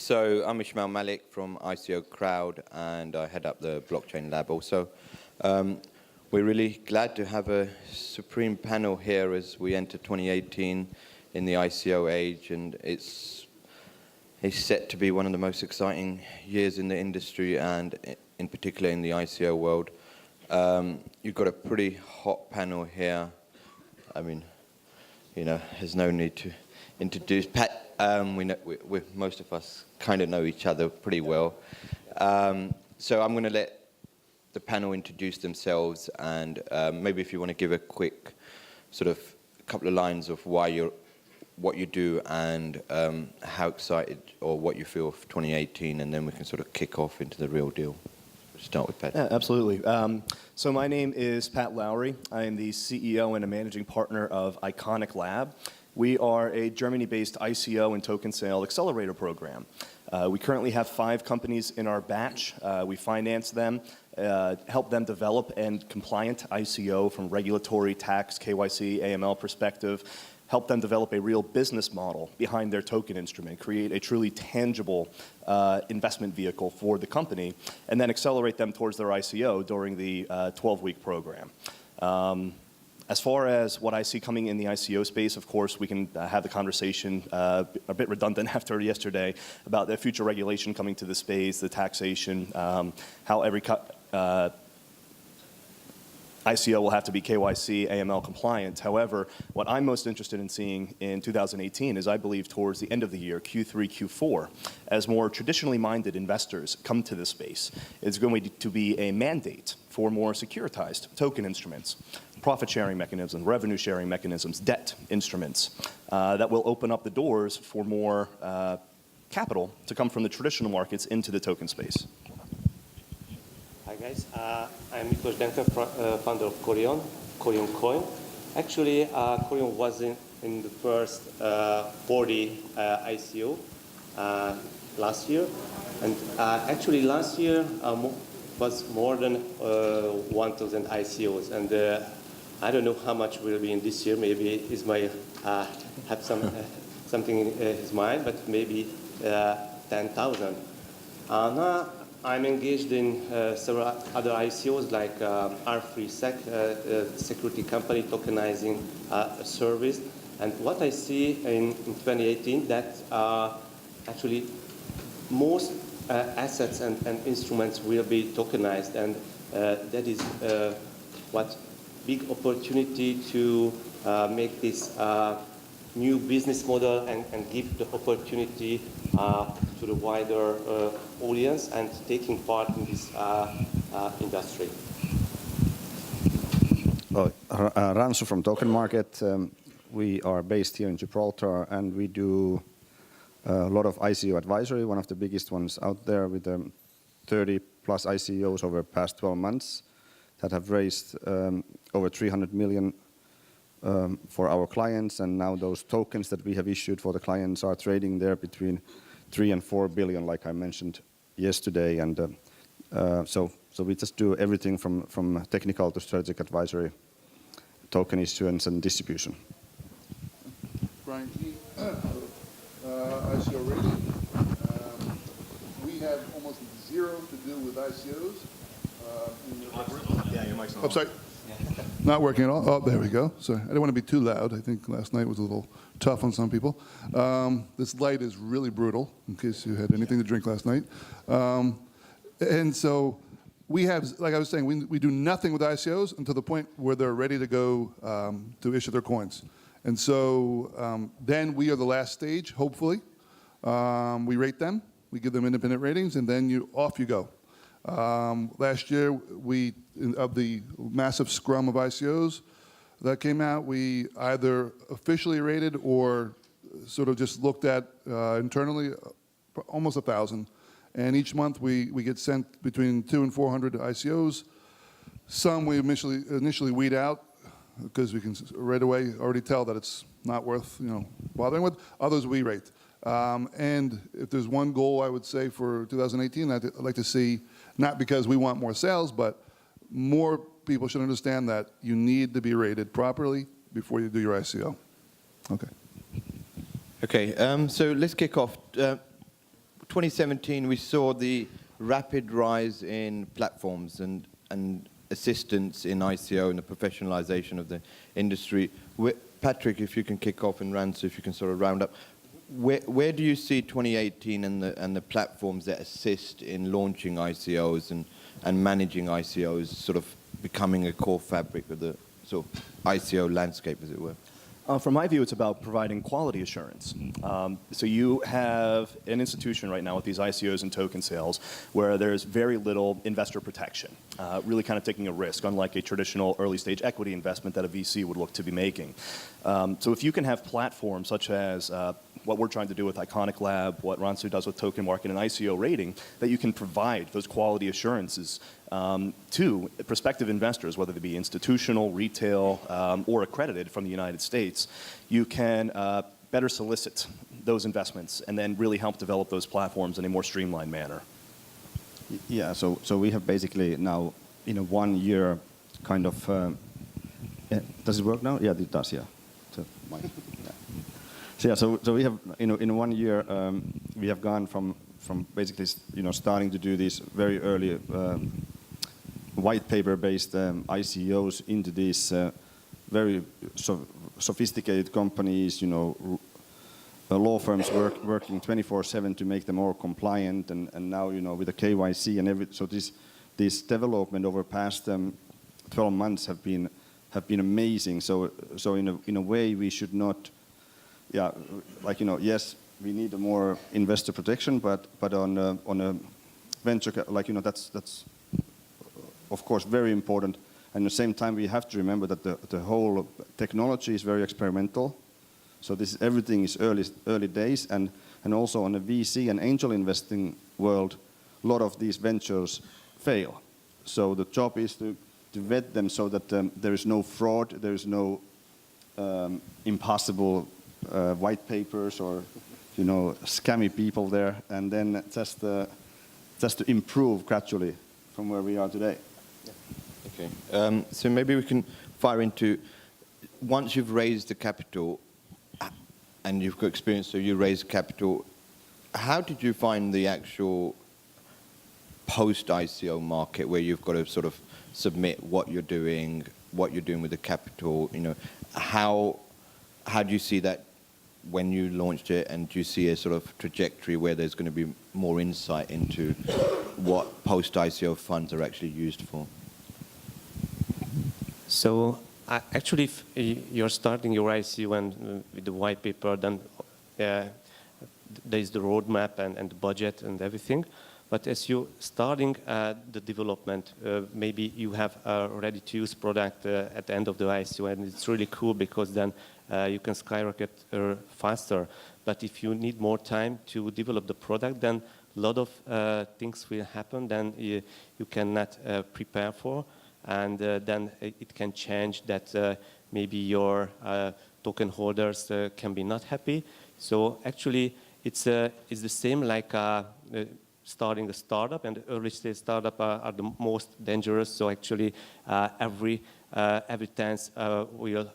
So I'm Ishmael Malik from ICO Crowd, and I head up the blockchain lab also. We're really glad to have a supreme panel here as we enter 2018 in the ICO age, and it's set to be one of the most exciting years in the industry and in particular in the ICO world. You've got a pretty hot panel here. I mean, you know, there's no need to introduce Pat. Most of us kind of know each other pretty well. So I'm going to let the panel introduce themselves, and maybe if you want to give a quick sort of couple of lines of what you do and how excited or what you feel for 2018, and then we can sort of kick off into the real deal. We'll start with Pat. Yeah, absolutely. So my name is Pat Lowry. I am the CEO and a managing partner of Iconic Lab. We are a Germany-based ICO and token sale accelerator program. We currently have 5 companies in our batch. We finance them, help them develop and compliant ICO from regulatory, tax, KYC, AML perspective, help them develop a real business model behind their token instrument, create a truly tangible investment vehicle for the company, and then accelerate them towards their ICO during the 12-week program. As far as what I see coming in the ICO space, of course, we can have the conversation a bit redundant after yesterday about the future regulation coming to the space, the taxation, how every ICO will have to be KYC, AML compliant. However, what I'm most interested in seeing in 2018 is, I believe, towards the end of the year, Q3, Q4, as more traditionally minded investors come to this space, it's going to be a mandate for more securitized token instruments, profit sharing mechanisms, revenue sharing mechanisms, debt instruments that will open up the doors for more capital to come from the traditional markets into the token space. Hi guys, I'm Miklos Denka, founder of Corion Coin. Actually, Corion was in the first 40 ICO last year, and actually last year was more than 1,000 ICOs, and I don't know how much will be in this year. Maybe Ismail have something in his mind, but maybe 10,000. Now I'm engaged in several other ICOs like R3Sec, security company tokenizing a service. And what I see in 2018 that actually most assets and instruments will be tokenized, and that is what big opportunity to make this new business model and give the opportunity to the wider audience and taking part in this industry. Ransu from Token Market. We are based here in Gibraltar, and we do a lot of ICO advisory, one of the biggest ones out there, with 30 plus ICOs over the past 12 months that have raised over 300 million for our clients, and now those tokens that we have issued for the clients are trading there between 3 and 4 billion, like I mentioned yesterday. And so we just do everything from technical to strategic advisory, token issuance and distribution. Brian Key, ICO rating. We have almost zero to do with ICOs. Yeah, your mic's not on. Sorry. Not working at all. Oh, there we go. Sorry, I didn't want to be too loud. I think last night was a little tough on some people. This light is really brutal, in case you had anything to drink last night. And so we have, like I was saying, we do nothing with ICOs until the point where they're ready to go to issue their coins. And so then we are the last stage, hopefully. We rate them, we give them independent ratings, and then off you go. Last year, of the massive scrum of ICOs that came out, we either officially rated or sort of just looked at internally almost 1,000. And each month we get sent between 200 and 400 ICOs. Some we initially weed out because we can right away already tell that it's not worth bothering with. Others we rate. And if there's one goal I would say for 2018, I'd like to see, not because we want more sales, but more people should understand that you need to be rated properly before you do your ICO. Okay. Okay, so let's kick off. 2017, we saw the rapid rise in platforms and assistance in ICO and the professionalization of the industry. Patrick, if you can kick off, and Ransu, if you can sort of round up, where do you see 2018 and the platforms that assist in launching ICOs and managing ICOs sort of becoming a core fabric of the sort of ICO landscape, as it were? From my view, it's about providing quality assurance. So you have an institution right now with these ICOs and token sales where there's very little investor protection, really kind of taking a risk, unlike a traditional early stage equity investment that a VC would look to be making. So if you can have platforms such as what we're trying to do with Iconic Lab, what Ransu does with Token Market and ICO rating, that you can provide those quality assurances to prospective investors, whether they be institutional, retail, or accredited from the United States, you can better solicit those investments and then really help develop those platforms in a more streamlined manner. Yeah, so we have basically now, in a 1 year kind of, does it work now? Yeah, it does, yeah. So we have, in 1 year, we have gone from basically, starting to do these very early white paper-based ICOs into these very sophisticated companies, law firms working 24/7 to make them more compliant, and now, with the KYC and everything. So this development over past 12 months have been amazing. So in a way, we should not. Yeah, yes, we need a more investor protection, but on a venture, that's of course very important. And at the same time, we have to remember that the whole technology is very experimental. So everything is early days, and also on the VC and angel investing world, a lot of these ventures fail. So the job is to vet them so that there is no fraud, there is no impossible white papers or scammy people there, and then just to improve gradually from where we are today. Okay, so maybe we can fire into, once you've raised the capital and you've got experience, so you raised capital, how did you find the actual post-ICO market where you've got to sort of submit what you're doing with the capital? How do you see that when you launched it, and do you see a sort of trajectory where there's going to be more insight into what post-ICO funds are actually used for? So actually, if you're starting your ICO and with the white paper, then there's the roadmap and the budget and everything. But as you're starting the development, maybe you have a ready-to-use product at the end of the ICO, and it's really cool because then you can skyrocket faster. But if you need more time to develop the product, then a lot of things will happen then you cannot prepare for, and then it can change that maybe your token holders can be not happy. So actually, it's the same like starting a startup, and the early stage startup are the most dangerous. So actually, every chance will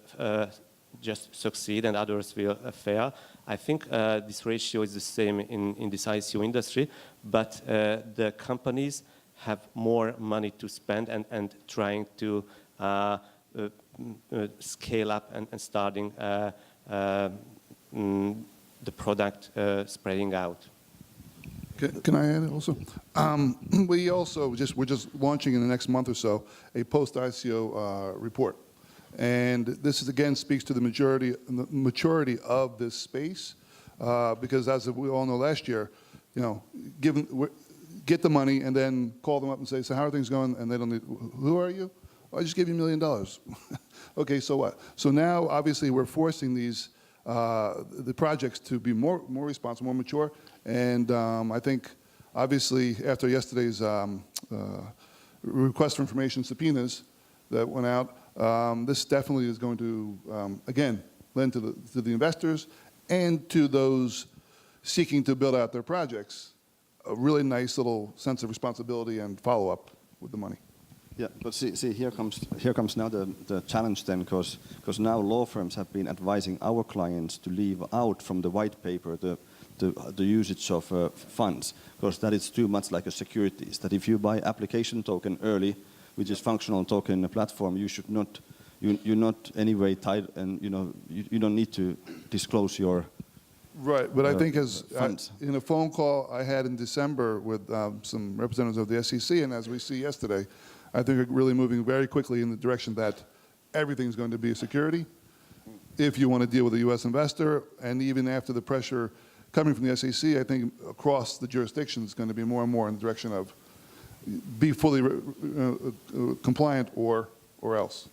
just succeed and others will fail. I think this ratio is the same in this ICO industry, but the companies have more money to spend and trying to scale up and starting the product spreading out. Can I add also? We're just launching in the next month or so a post-ICO report. And this is, again, speaks to the maturity of this space, because as we all know last year, get the money and then call them up and say, so how are things going? And they don't need, who are you? Oh, I just gave you $1 million. Okay, so what? So now, obviously, we're forcing these the projects to be more responsible, more mature. And I think, obviously, after yesterday's request for information subpoenas that went out, this definitely is going to, again, lend to the investors and to those seeking to build out their projects a really nice little sense of responsibility and follow-up with the money. Yeah, but see, here comes now the challenge then, because now law firms have been advising our clients to leave out from the white paper the the usage of funds, because that is too much like a securities. That if you buy application token early, which is functional token in the platform, you should not, you're not anyway tied, and you don't need to disclose your Right, but I think funds. in a phone call I had in December with some representatives of the SEC, and as we see yesterday, I think we're really moving very quickly in the direction that everything's going to be a security. If you want to deal with a U.S. investor, and even after the pressure coming from the SEC, I think across the jurisdiction is going to be more and more in the direction of be fully compliant or else.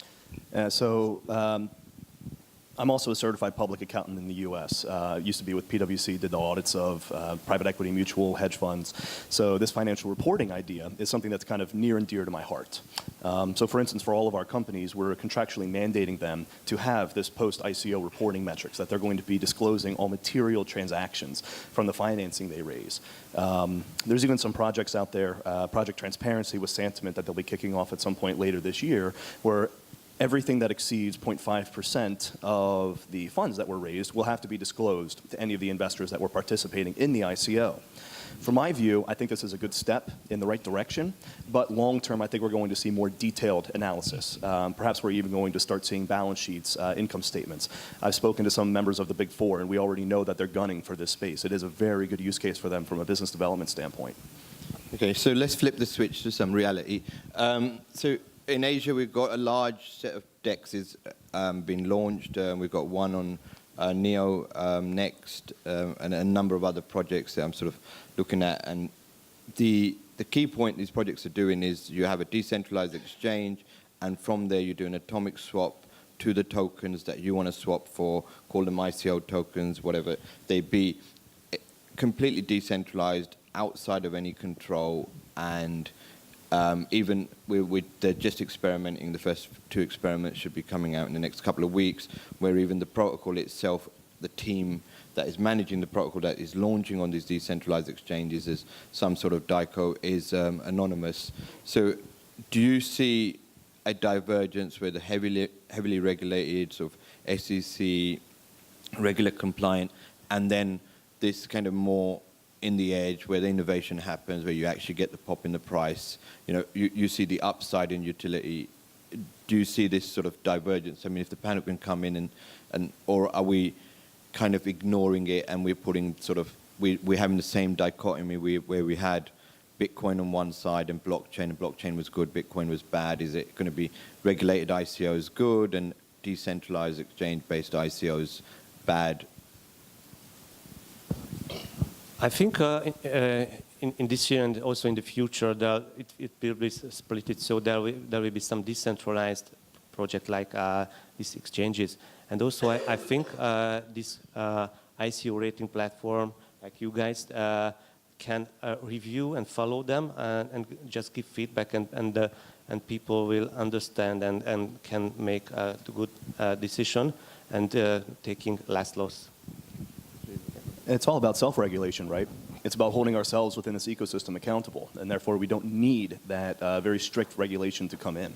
I'm also a certified public accountant in the U.S. Used to be with PwC, did the audits of private equity, mutual, hedge funds. So this financial reporting idea is something that's kind of near and dear to my heart. So for instance, for all of our companies, we're contractually mandating them to have this post-ICO reporting metrics, that they're going to be disclosing all material transactions from the financing they raise. There's even some projects out there, Project Transparency with Santiment, that they'll be kicking off at some point later this year, where everything that exceeds 0.5% of the funds that were raised will have to be disclosed to any of the investors that were participating in the ICO. From my view, I think this is a good step in the right direction, but long term, I think we're going to see more detailed analysis. Perhaps we're even going to start seeing balance sheets, income statements. I've spoken to some members of the Big Four, and we already know that they're gunning for this space. It is a very good use case for them from a business development standpoint. Okay, so let's flip the switch to some reality. In Asia, we've got a large set of DEXs been launched. We've got one on Neo next, and a number of other projects that I'm sort of looking at. And the key point these projects are doing is you have a decentralized exchange, and from there you do an atomic swap to the tokens that you want to swap for, call them ICO tokens, whatever they be, completely decentralized, outside of any control, and even they're just experimenting. The first 2 experiments should be coming out in the next couple of weeks, where even the protocol itself, the team that is managing the protocol that is launching on these decentralized exchanges as some sort of DICO is anonymous. So do you see a divergence where the heavily regulated sort of SEC, regular compliant, and then this kind of more in the edge where the innovation happens, where you actually get the pop in the price, you see the upside in utility. Do you see this sort of divergence? I mean, if the panel can come in or are we kind of ignoring it and we're putting sort of, we're having the same dichotomy where we had Bitcoin on one side and blockchain was good, Bitcoin was bad? Is it going to be regulated ICOs good and decentralized exchange-based ICOs bad? I think in this year and also in the future, it will be split. So there will be some decentralized project like these exchanges. And also I think this ICO rating platform, like you guys, can review and follow them and just give feedback, and people will understand and can make a good decision and taking less loss. It's all about self-regulation, right? It's about holding ourselves within this ecosystem accountable, and therefore we don't need that very strict regulation to come in.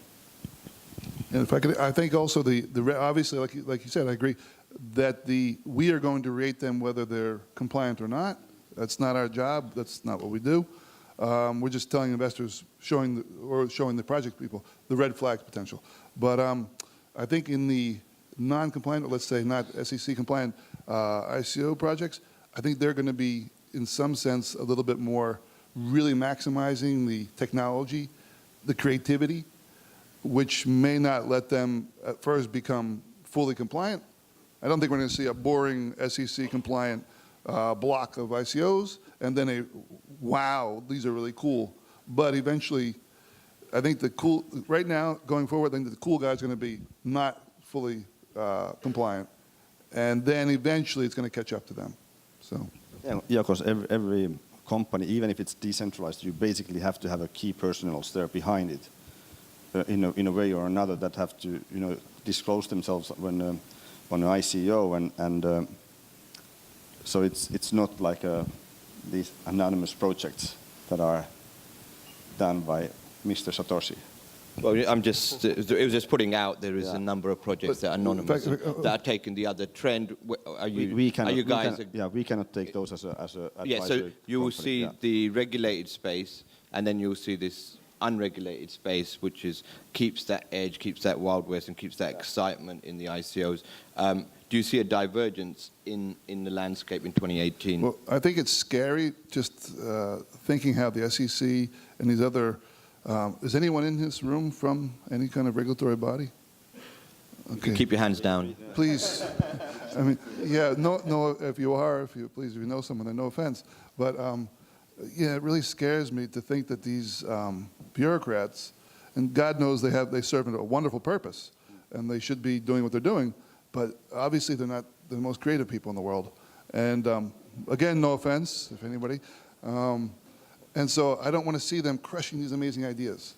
And if I could, I think also obviously, like you said, I agree that we are going to rate them whether they're compliant or not. That's not our job. That's not what we do. We're just telling investors, showing the project people the red flag potential. But I think in the non-compliant, or let's say not SEC compliant ICO projects, I think they're going to be, in some sense, a little bit more really maximizing the technology, the creativity, which may not let them at first become fully compliant. I don't think we're going to see a boring SEC compliant block of ICOs and then wow, these are really cool. But eventually, I think right now, going forward, I think the cool guy is going to be not fully compliant. And then eventually it's going to catch up to them. So. Yeah, because every company, even if it's decentralized, you basically have to have a key personals there behind it, in a way or another, that have to disclose themselves when on an ICO, and so it's not like these anonymous projects that are done by Mr. Satoshi. Well, I'm just, it was just putting out there is Yeah. a number of projects that are in anonymous fact, that are taking the other trend. Are you, We cannot, are you guys? we cannot take those as a Yeah, so advisory you will company, see yeah. the regulated space, and then you'll see this unregulated space, which is keeps that edge, keeps that Wild West, and keeps that excitement in the ICOs. Do you see a divergence in the landscape in 2018? Well, I think it's scary just thinking how the SEC and these other, is anyone in this room from any kind of regulatory body? Okay. Keep your hands down. Please, I mean, yeah, no, if you are, if you know someone, then no offense. But yeah, it really scares me to think that these bureaucrats, and God knows they serve a wonderful purpose, and they should be doing what they're doing, but obviously they're not the most creative people in the world. And again, no offense, if anybody. And so I don't want to see them crushing these amazing ideas.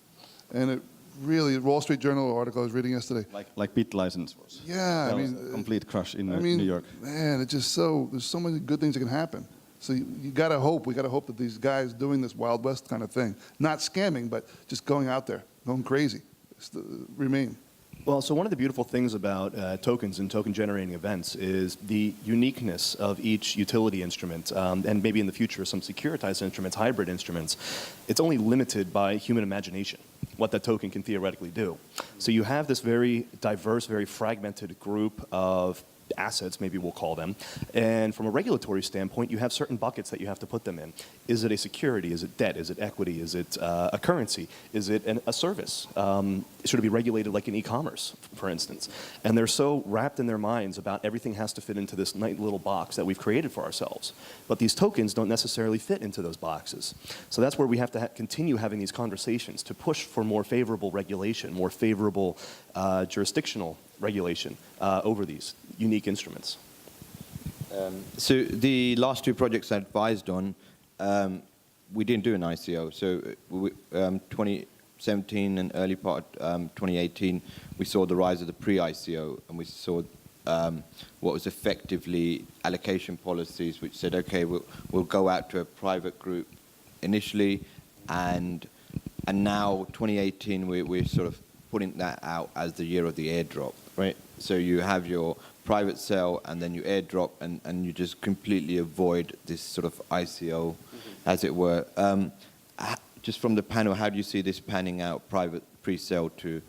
And it really, Wall Street Journal article I was reading yesterday. Like BitLicense was. Yeah, That I was mean, a complete crush in I mean, New York. man, it's just there's so many good things that can happen. So you gotta hope, we gotta hope that these guys doing this Wild West kind of thing, not scamming, but just going out there, going crazy, remain. Well, so one of the beautiful things about tokens and token generating events is the uniqueness of each utility instrument, and maybe in the future some securitized instruments, hybrid instruments. It's only limited by human imagination, what that token can theoretically do. So you have this very diverse, very fragmented group of assets, maybe we'll call them, and from a regulatory standpoint, you have certain buckets that you have to put them in. Is it a security? Is it debt? Is it equity? Is it a currency? Is it a service? Should it be regulated like in e-commerce, for instance? And they're so wrapped in their minds about everything has to fit into this nice little box that we've created for ourselves. But these tokens don't necessarily fit into those boxes. So that's where we have to continue having these conversations to push for more favorable regulation, more favorable jurisdictional regulation over these unique instruments. So the last two projects I advised on, we didn't do an ICO. So 2017 and early part of 2018, we saw the rise of the pre-ICO, and we saw what was effectively allocation policies, which said, okay, we'll go out to a private group initially, and now 2018, we're sort of putting that out as the year of the airdrop, right? So you have your private sale, and then you airdrop, and you just completely avoid this sort of ICO, as it were. Just from the panel, how do you see this panning out, private pre-sale to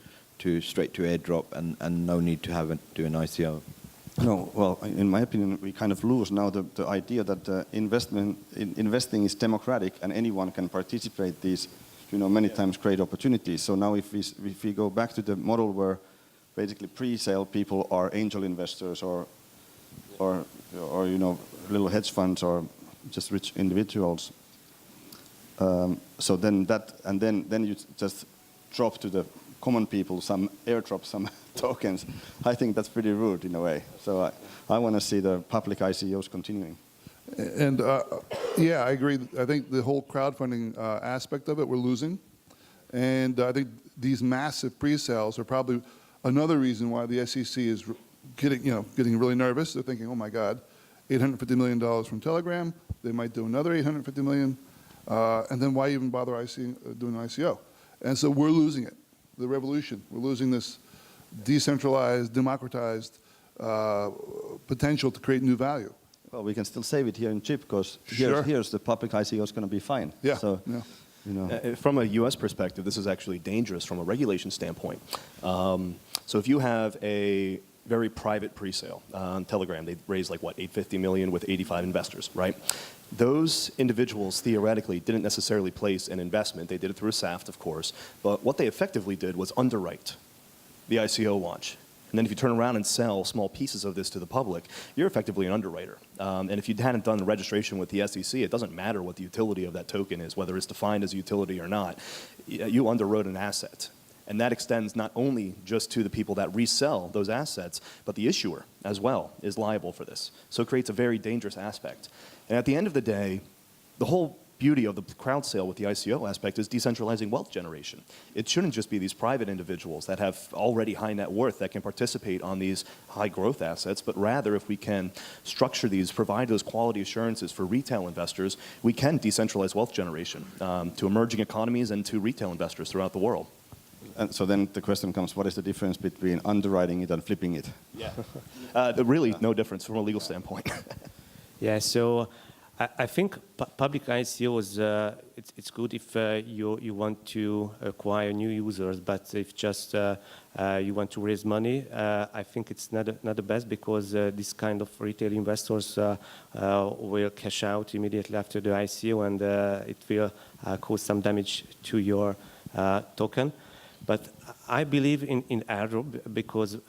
straight to airdrop, and no need to do an ICO? No, well, in my opinion, we kind of lose now the idea that investing is democratic and anyone can participate these, many times great opportunities. So now if we go back to the model where basically pre-sale people are angel investors or little hedge funds or just rich individuals. So then then you just drop to the common people, airdrop some tokens. I think that's pretty rude in a way. So I want to see the public ICOs continuing. And yeah, I agree. I think the whole crowdfunding aspect of it, we're losing. And I think these massive pre-sales are probably another reason why the SEC is getting really nervous. They're thinking, oh my God, $850 million from Telegram. They might do another $850 million. And then why even bother doing an ICO? And so we're losing it, the revolution. We're losing this decentralized, democratized potential to create new value. Well, we can still save it here in chip because here's the public ICO is going to be fine. Yeah. So, From a U.S. perspective, this is actually dangerous from a regulation standpoint. So if you have a very private pre-sale on Telegram, they raised like what, $850 million with 85 investors, right? Those individuals theoretically didn't necessarily place an investment. They did it through a SAFT, of course. But what they effectively did was underwrite the ICO launch. And then if you turn around and sell small pieces of this to the public, you're effectively an underwriter. And if you hadn't done the registration with the SEC, it doesn't matter what the utility of that token is, whether it's defined as a utility or not. You underwrote an asset. And that extends not only just to the people that resell those assets, but the issuer as well is liable for this. So it creates a very dangerous aspect. And at the end of the day, the whole beauty of the crowd sale with the ICO aspect is decentralizing wealth generation. It shouldn't just be these private individuals that have already high net worth that can participate on these high growth assets, but rather if we can structure these, provide those quality assurances for retail investors, we can decentralize wealth generation to emerging economies and to retail investors throughout the world. And so then the question comes, what is the difference between underwriting it and flipping it? Yeah. Really no difference from a legal standpoint. Yeah, so I think public ICO is it's good if you want to acquire new users, but if just you want to raise money, I think it's not the best, because this kind of retail investors will cash out immediately after the ICO, and it will cause some damage to your token. But I believe in airdrop, because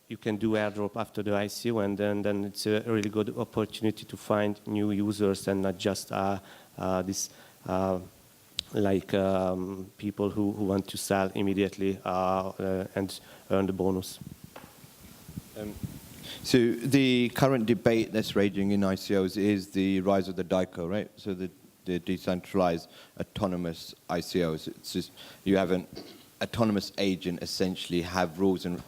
you can do airdrop after the ICO, and then it's a really good opportunity to find new users, and not just this people who want to sell immediately and earn the bonus. So the current debate that's raging in ICOs is the rise of the DAICO, right? So the decentralized autonomous ICOs. It's just, you have an autonomous agent essentially have rules and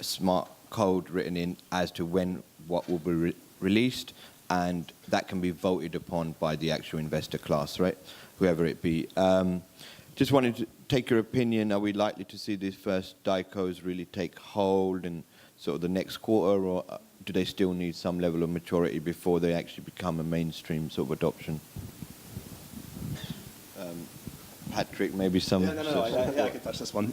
smart code written in as to when what will be released, and that can be voted upon by the actual investor class, right? Whoever it be. Just wanted to take your opinion. Are we likely to see these first DAICOs really take hold in sort of the next quarter, or do they still need some level of maturity before they actually become a mainstream sort of adoption? Patrick, maybe some... I can touch this one.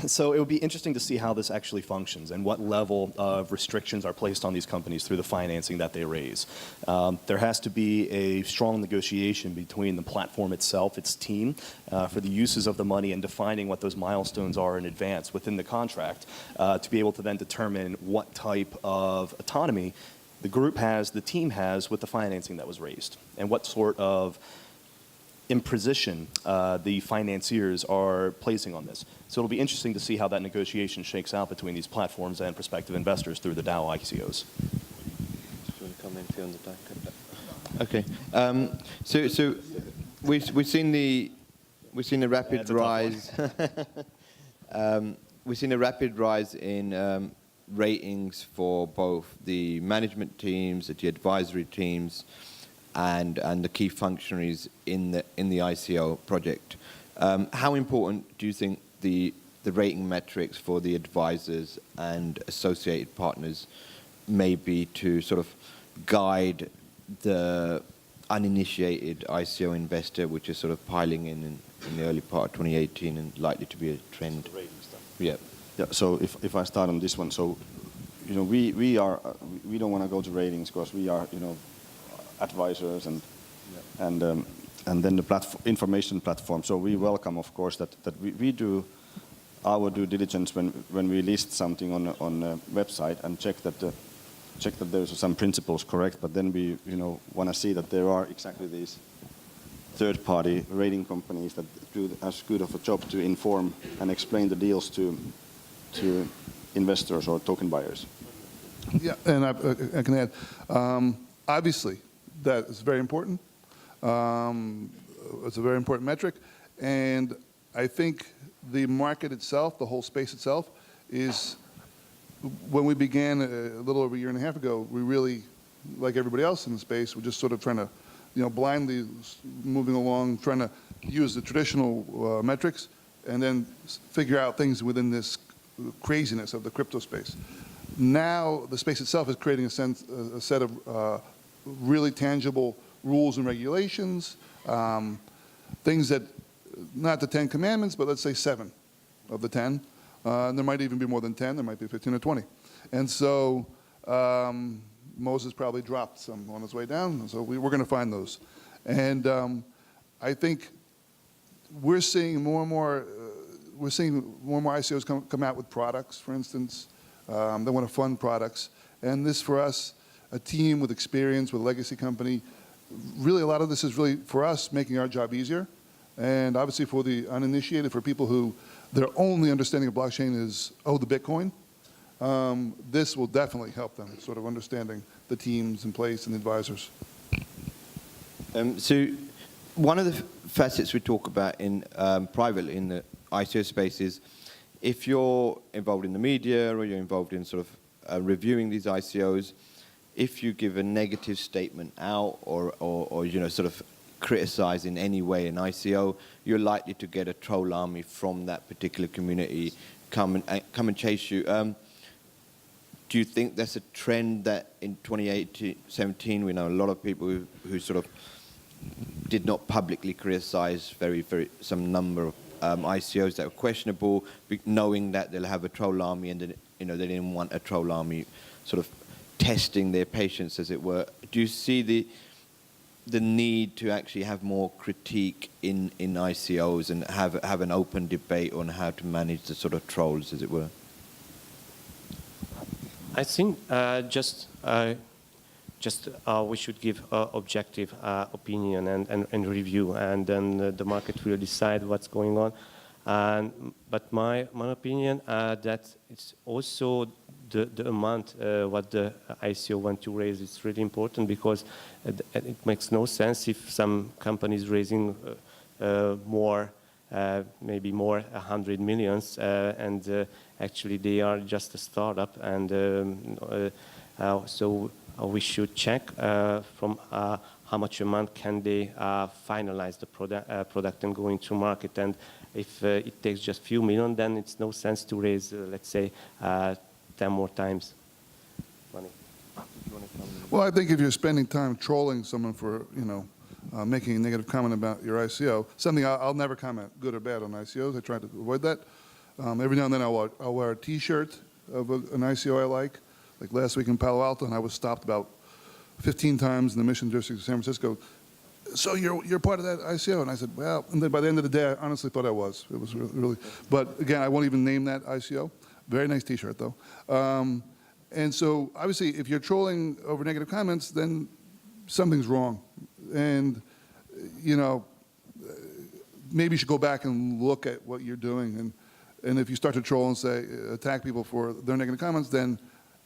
So it would be interesting to see how this actually functions and what level of restrictions are placed on these companies through the financing that they raise. There has to be a strong negotiation between the platform itself, its team, for the uses of the money, and defining what those milestones are in advance within the contract, to be able to then determine what type of autonomy the group has, the team has, with the financing that was raised, and what sort of imposition the financiers are placing on this. So it'll be interesting to see how that negotiation shakes out between these platforms and prospective investors through the DAO ICOs. Okay. So we've seen the rapid rise. We've seen a rapid rise in ratings for both the management teams, the advisory teams, and the key functionaries in the ICO project. How important do you think the rating metrics for the advisors and associated partners may be to sort of guide the uninitiated ICO investor, which is sort of piling in the early part of 2018 and likely to be a trend? Yeah. So if I start on this one, so we don't want to go to ratings, because we are advisors and then the information platform. So we welcome, of course, that we do our due diligence when we list something on a website, and check that there's some principles correct. But then we want to see that there are exactly these third-party rating companies that do as good of a job to inform and explain the deals to investors or token buyers. Yeah, and I can add, obviously, that is very important. It's a very important metric. And I think the market itself, the whole space itself, is, when we began a little over a year and a half ago, we really, like everybody else in the space, were just sort of trying to, blindly moving along, trying to use the traditional metrics, and then figure out things within this craziness of the crypto space. Now, the space itself is creating a set of really tangible rules and regulations, things that, not the 10 commandments, but let's say 7 of the 10. And there might even be more than 10, there might be 15 or 20. And so Moses probably dropped some on his way down, and so we're going to find those. And I think we're seeing more and more ICOs come out with products, for instance. They want to fund products. And this, for us, a team with experience, with a legacy company, really a lot of this is really, for us, making our job easier. And obviously for the uninitiated, for people who their only understanding of blockchain is, the Bitcoin, this will definitely help them sort of understanding the teams in place and the advisors. So one of the facets we talk about in privately in the ICO space is, if you're involved in the media or you're involved in sort of reviewing these ICOs, if you give a negative statement out or sort of criticize in any way an ICO, you're likely to get a troll army from that particular community come and chase you. Do you think that's a trend that in 2017 we know a lot of people who sort of did not publicly criticize some number of ICOs that were questionable, knowing that they'll have a troll army, and they didn't want a troll army sort of testing their patience, as it were. Do you see the need to actually have more critique in ICOs and have an open debate on how to manage the sort of trolls, as it were? I think we should give objective opinion and review, and then the market will decide what's going on. But my opinion that it's also the amount what the ICO want to raise is really important, because it makes no sense if some companies raising more, maybe more 100 millions, and actually they are just a startup, and so we should check from how much amount can they finalize the product and go into market. And if it takes just few million, then it's no sense to raise, let's say, 10 more times money. Well, I think if you're spending time trolling someone for, making a negative comment about your ICO, something I'll never comment, good or bad, on ICOs. I try to avoid that. Every now and then I'll wear a T-shirt of an ICO I like. Like last week in Palo Alto, and I was stopped about 15 times in the mission district of San Francisco. So you're part of that ICO? And I said, well, and then by the end of the day, I honestly thought I was. It was really, but again, I won't even name that ICO. Very nice T-shirt, though. And so, obviously, if you're trolling over negative comments, then something's wrong. And, maybe you should go back and look at what you're doing. And if you start to troll and say, attack people for their negative comments, then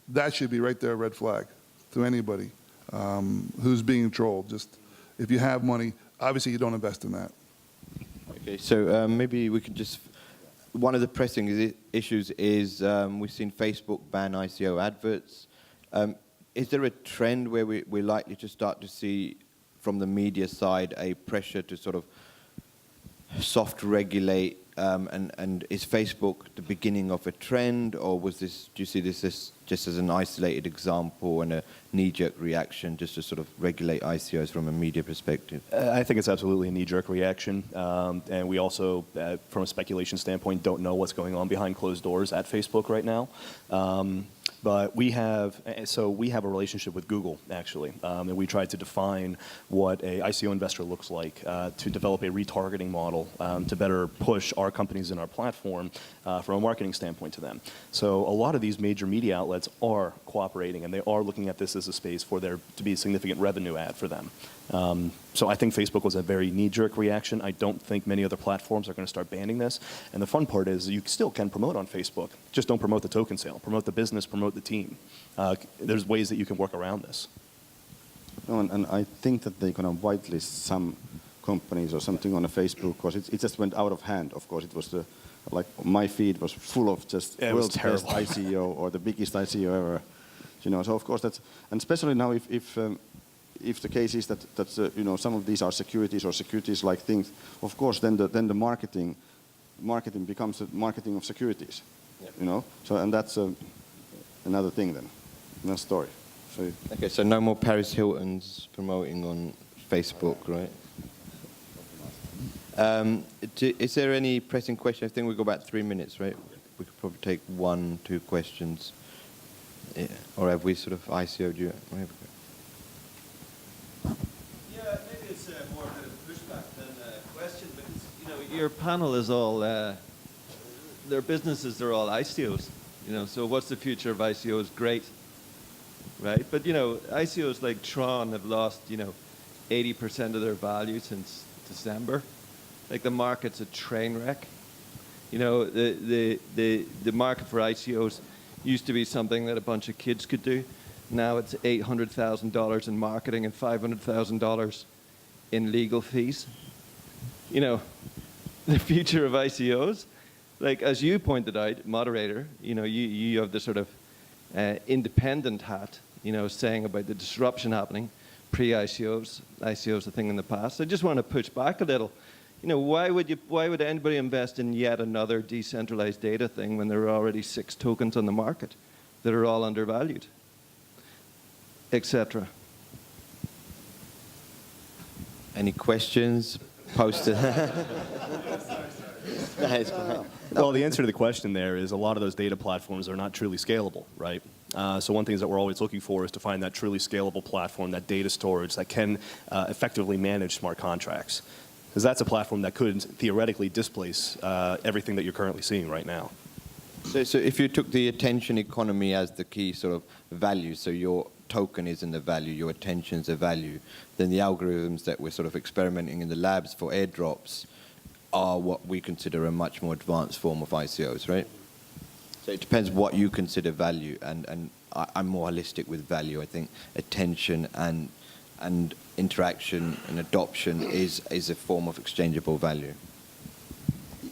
that should be right there, a red flag to anybody who's being trolled. Just, if you have money, obviously you don't invest in that. Okay, so maybe we can just... One of the pressing issues is we've seen Facebook ban ICO adverts. Is there a trend where we're likely to start to see, from the media side, a pressure to sort of soft regulate? And is Facebook the beginning of a trend, or do you see this just as an isolated example and a knee-jerk reaction just to sort of regulate ICOs from a media perspective? I think it's absolutely a knee-jerk reaction, and we also, from a speculation standpoint, don't know what's going on behind closed doors at Facebook right now. But we have a relationship with Google, actually, and we tried to define what a ICO investor looks like to develop a retargeting model to better push our companies in our platform from a marketing standpoint to them. So a lot of these major media outlets are cooperating, and they are looking at this as a space for there to be a significant revenue add for them. So I think Facebook was a very knee-jerk reaction. I don't think many other platforms are going to start banning this. And the fun part is you still can promote on Facebook. Just don't promote the token sale. Promote the business, promote the team. There's ways that you can work around this. No, and I think that they're going to whitelist some companies or something on a Facebook, because it just went out of hand. Of course, it was like my feed was full of just world's best ICO or the biggest ICO ever. So of course that's, and especially now if the case is that some of these are securities or securities-like things, of course then the marketing becomes the marketing of securities. Yep. So, and that's another thing then, another story. So okay, so no more Paris Hiltons promoting on Facebook, right? Is there any pressing question? I think we've got about 3 minutes, right? We could probably take 1, 2 questions. Yeah. Or have we sort of ICO'd you? Yeah, maybe it's more kind of pushback than a question, because your panel is all their businesses are all ICOs. So what's the future of ICOs? Great, right? But ICOs like Tron have lost 80% of their value since December. Like the market's a train wreck. The market for ICOs used to be something that a bunch of kids could do. Now it's $800,000 in marketing and $500,000 in legal fees. The future of ICOs, like as you pointed out, moderator, you have the sort of independent hat, saying about the disruption happening. pre-ICOs. ICOs a thing in the past. I just want to push back a little. You know, why would anybody invest in yet another decentralized data thing when there are already 6 tokens on the market that are all undervalued, etc.? Any questions? Post it. Well, the answer to the question there is a lot of those data platforms are not truly scalable, right? So one thing that we're always looking for is to find that truly scalable platform, that data storage that can effectively manage smart contracts. Because that's a platform that could theoretically displace everything that you're currently seeing right now. So if you took the attention economy as the key sort of value, so your token isn't the value, your attention's the value, then the algorithms that we're sort of experimenting in the labs for airdrops are what we consider a much more advanced form of ICOs, right? So it depends what you consider value, and I'm more holistic with value. I think attention and interaction and adoption is a form of exchangeable value.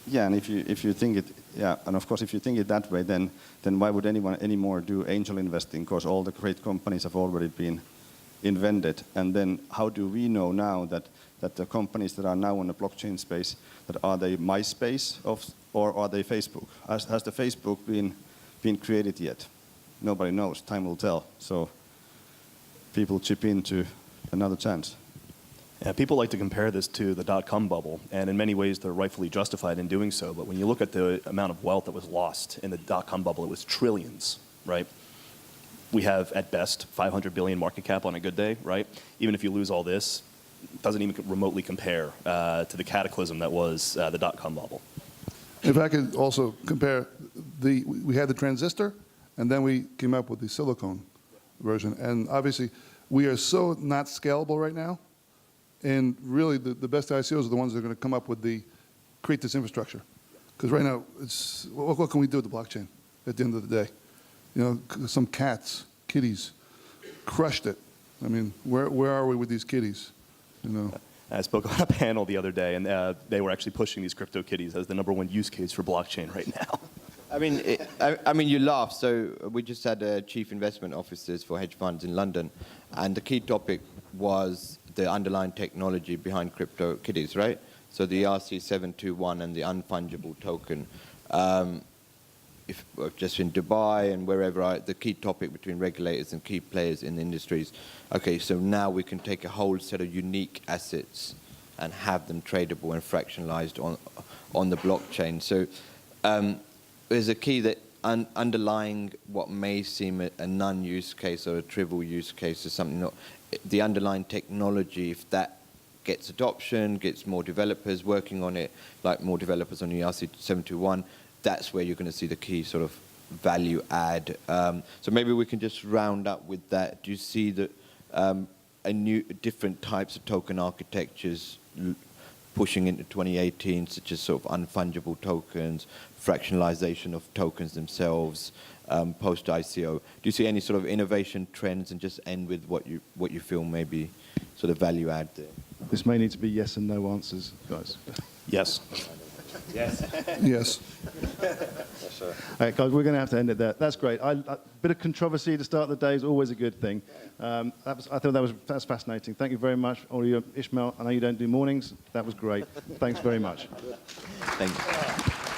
Yeah, and if you think it, yeah, and of course if you think it that way, then why would anyone anymore do angel investing? Because all the great companies have already been invented, and then how do we know now that the companies that are now in the blockchain space, that are they MySpace or are they Facebook? Has the Facebook been created yet? Nobody knows. Time will tell. So people chip into another chance. Yeah, people like to compare this to the dot-com bubble, and in many ways they're rightfully justified in doing so. But when you look at the amount of wealth that was lost in the dot-com bubble, it was trillions, right? We have, at best, 500 billion market cap on a good day, right? Even if you lose all this, it doesn't even remotely compare to the cataclysm that was the dot-com bubble. If I could also compare, we had the transistor, and then we came up with the silicone version. And obviously, we are so not scalable right now. And really, the best ICOs are the ones that are going to come up with create this infrastructure. Because right now, what can we do with the blockchain at the end of the day? You know, some kitties, crushed it. I mean, where are we with these kitties? You know. I spoke on a panel the other day, and they were actually pushing these crypto kitties as the #1 use case for blockchain right now. I mean, you laugh. So we just had chief investment officers for hedge funds in London, and the key topic was the underlying technology behind crypto kitties, right? So the ERC-721 and the unfungible token. Just in Dubai and wherever, the key topic between regulators and key players in the industries. Okay, so now we can take a whole set of unique assets and have them tradable and fractionalized on the blockchain. So there's a key that underlying what may seem a non-use case or a trivial use case or something, the underlying technology, if that gets adoption, gets more developers working on it, like more developers on ERC-721, that's where you're going to see the key sort of value add. So maybe we can just round up with that. Do you see that different types of token architectures pushing into 2018, such as sort of unfungible tokens, fractionalization of tokens themselves, post-ICO? Do you see any sort of innovation trends, and just end with what you feel may be sort of value add there? This may need to be yes and no answers, guys. Yes. Yes. Yes. All right, guys, we're going to have to end it there. That's great. A bit of controversy to start the day is always a good thing. I thought that's fascinating. Thank you very much, Ishmael. I know you don't do mornings. That was great. Thanks very much. Thank you.